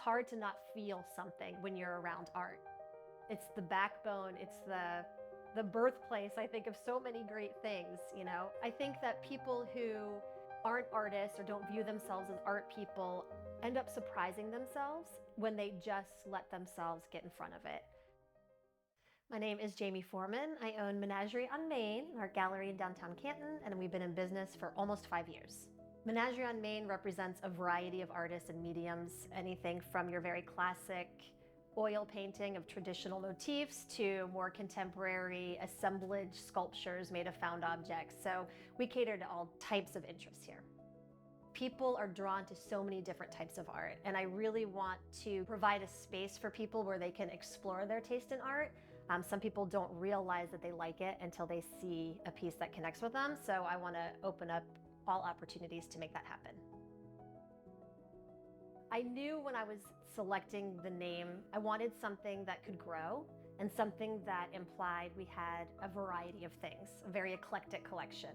hard to not feel something when you're around art. It's the backbone, it's the birthplace, I think, of so many great things, you know? I think that people who aren't artists or don't view themselves as art people end up surprising themselves when they just let themselves get in front of it. My name is Jamie Foreman. I own Menagerie on Main, our gallery in Downtown Canton, and we've been in business for almost 5 years. Menagerie on Main represents a variety of artists and mediums, anything from your very classic oil painting of traditional motifs to more contemporary assemblage sculptures made of found objects. So we cater to all types of interests here. People are drawn to so many different types of art, and I really want to provide a space for people where they can explore their taste in art. Some people don't realize that they like it until they see a piece that connects with them, so I want to open up all opportunities to make that happen. I knew when I was selecting the name, I wanted something that could grow and something that implied we had a variety of things, a very eclectic collection.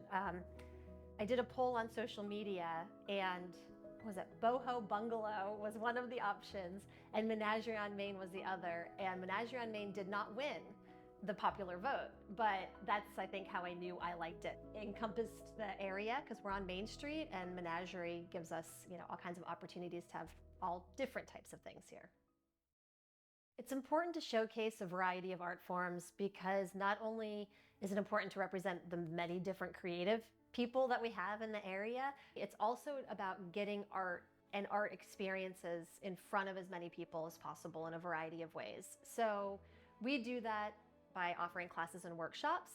I did a poll on social media, and Boho Bungalow was one of the options and Menagerie on Main was the other, and Menagerie on Main did not win the popular vote, but that's, I think, how I knew I liked it. It encompassed the area because we're on Main Street, and Menagerie gives us, all kinds of opportunities to have all different types of things here. It's important to showcase a variety of art forms because not only is it important to represent the many different creative people that we have in the area, it's also about getting art and art experiences in front of as many people as possible in a variety of ways. So we do that by offering classes and workshops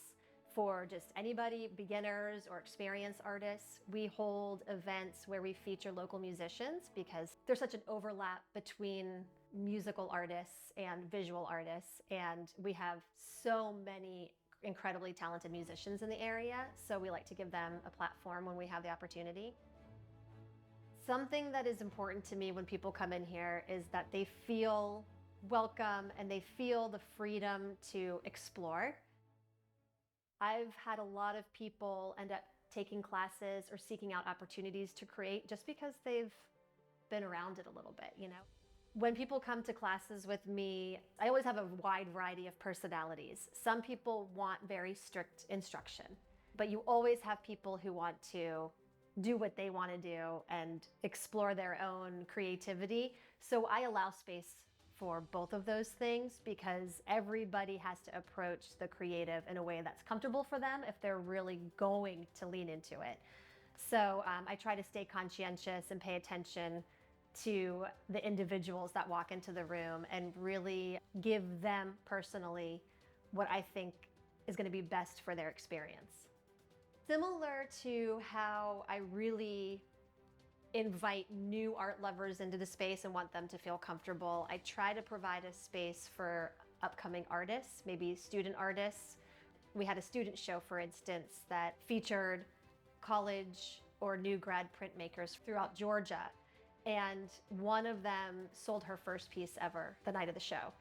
for just anybody, beginners or experienced artists. We hold events where we feature local musicians because there's such an overlap between musical artists and visual artists, and we have so many incredibly talented musicians in the area, so we like to give them a platform when we have the opportunity. Something that is important to me when people come in here is that they feel welcome and they feel the freedom to explore. I've had a lot of people end up taking classes or seeking out opportunities to create just because they've been around it a little bit, When people come to classes with me, I always have a wide variety of personalities. Some people want very strict instruction, but you always have people who want to do what they want to do and explore their own creativity. So I allow space for both of those things because everybody has to approach the creative in a way that's comfortable for them if they're really going to lean into it. So I try to stay conscientious and pay attention to the individuals that walk into the room and really give them personally what I think is going to be best for their experience. Similar to how I really invite new art lovers into the space and want them to feel comfortable, I try to provide a space for upcoming artists, maybe student artists. We had a student show, for instance, that featured college or new grad printmakers throughout Georgia. And one of them sold her first piece ever the night of the show.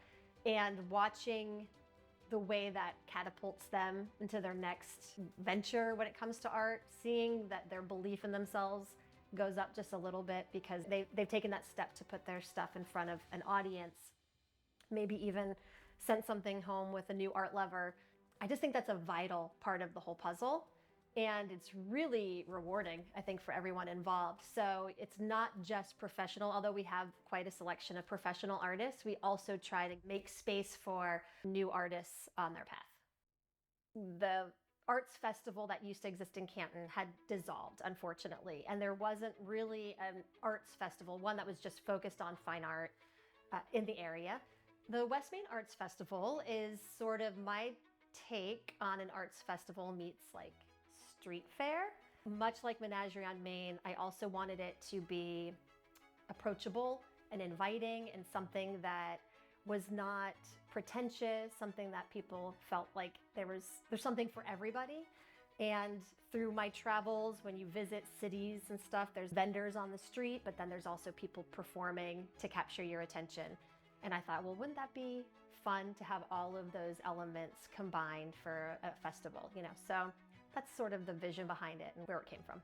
And watching the way that catapults them into their next venture when it comes to art, seeing that their belief in themselves goes up just a little bit because they've taken that step to put their stuff in front of an audience, maybe even sent something home with a new art lover. I just think that's a vital part of the whole puzzle. And it's really rewarding, I think, for everyone involved. So it's not just professional, although we have quite a selection of professional artists. We also try to make space for new artists on their path. The arts festival that used to exist in Canton had dissolved, unfortunately, and there wasn't really an arts festival, one that was just focused on fine art in the area. The West Main Arts Festival is sort of my take on an arts festival meets like street fair. Much like Menagerie on Main, I also wanted it to be approachable and inviting and something that was not pretentious, something that people felt like there's something for everybody. And through my travels, when you visit cities and stuff, there's vendors on the street, but then there's also people performing to capture your attention. And I thought, well, wouldn't that be fun to have all of those elements combined for a festival, So that's sort of the vision behind it and where it came from.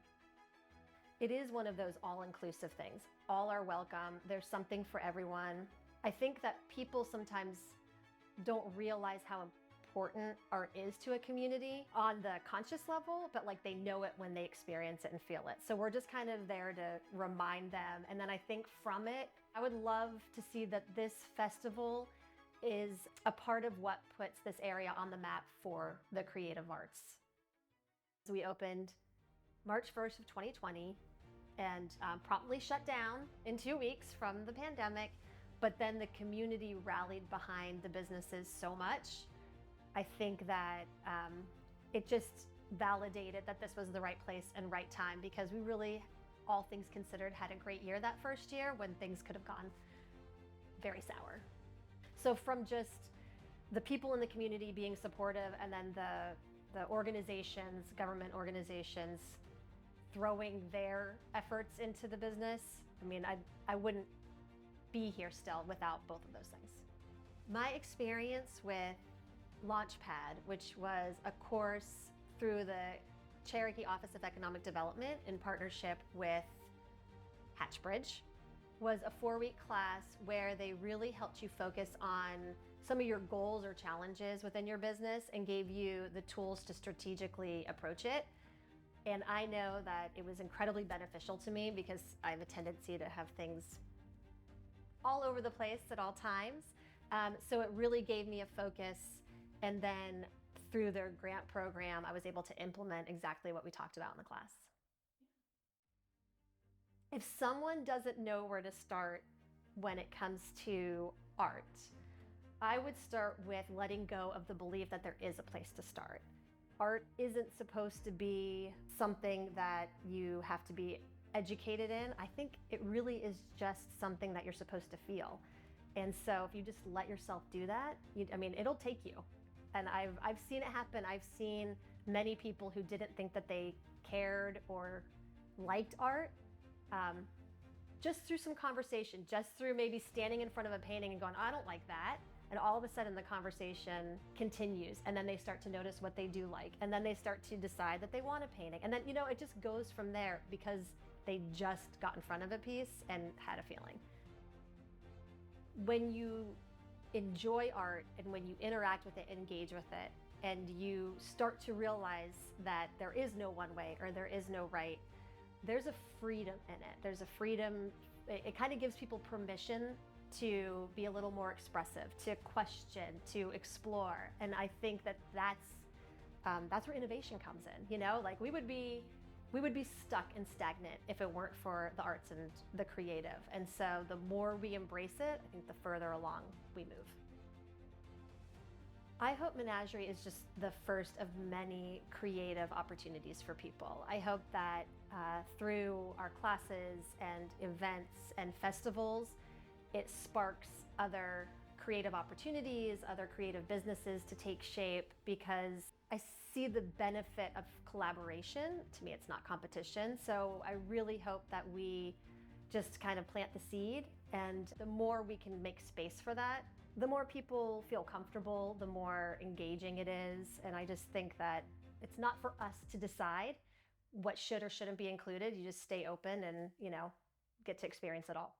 It is one of those all-inclusive things. All are welcome. There's something for everyone. I think that people sometimes don't realize how important art is to a community on the conscious level, but like they know it when they experience it and feel it. So we're just kind of there to remind them. And then I think from it, I would love to see that this festival is a part of what puts this area on the map for the creative arts. So we opened March 1st of 2020 and promptly shut down in 2 weeks from the pandemic. But then the community rallied behind the businesses so much. I think that it just validated that this was the right place and right time, because we really, all things considered, had a great year that first year when things could have gone very sour. So from just the people in the community being supportive, and then the organizations, government organizations, throwing their efforts into the business, I mean, I wouldn't be here still without both of those things. My experience with LaunchPad, which was a course through the Cherokee Office of Economic Development in partnership with HatchBridge, was a 4-week class where they really helped you focus on some of your goals or challenges within your business and gave you the tools to strategically approach it. And I know that it was incredibly beneficial to me because I have a tendency to have things all over the place at all times. So it really gave me a focus. And then through their grant program, I was able to implement exactly what we talked about in the class. If someone doesn't know where to start when it comes to art, I would start with letting go of the belief that there is a place to start. Art isn't supposed to be something that you have to be educated in. I think it really is just something that you're supposed to feel. And so if you just let yourself do that, it'll take you. And I've seen it happen. I've seen many people who didn't think that they cared or liked art, just through some conversation, just through maybe standing in front of a painting and going, I don't like that. And all of a sudden the conversation continues, and then they start to notice what they do like. And then they start to decide that they want a painting. And then, it just goes from there because they just got in front of a piece and had a feeling. When you enjoy art and when you interact with it, engage with it, and you start to realize that there is no one way or there is no right, there's a freedom in it. There's a freedom. It kind of gives people permission to be a little more expressive, to question, to explore. And I think that that's where innovation comes in. Like we would be stuck and stagnant if it weren't for the arts and the creative. And so the more we embrace it, I think the further along we move. I hope Menagerie is just the first of many creative opportunities for people. I hope that through our classes and events and festivals, it sparks other creative opportunities, other creative businesses to take shape, because I see the benefit of collaboration. To me, it's not competition. So I really hope that we just kind of plant the seed, and the more we can make space for that, the more people feel comfortable, the more engaging it is. And I just think that it's not for us to decide what should or shouldn't be included. You just stay open and, get to experience it all.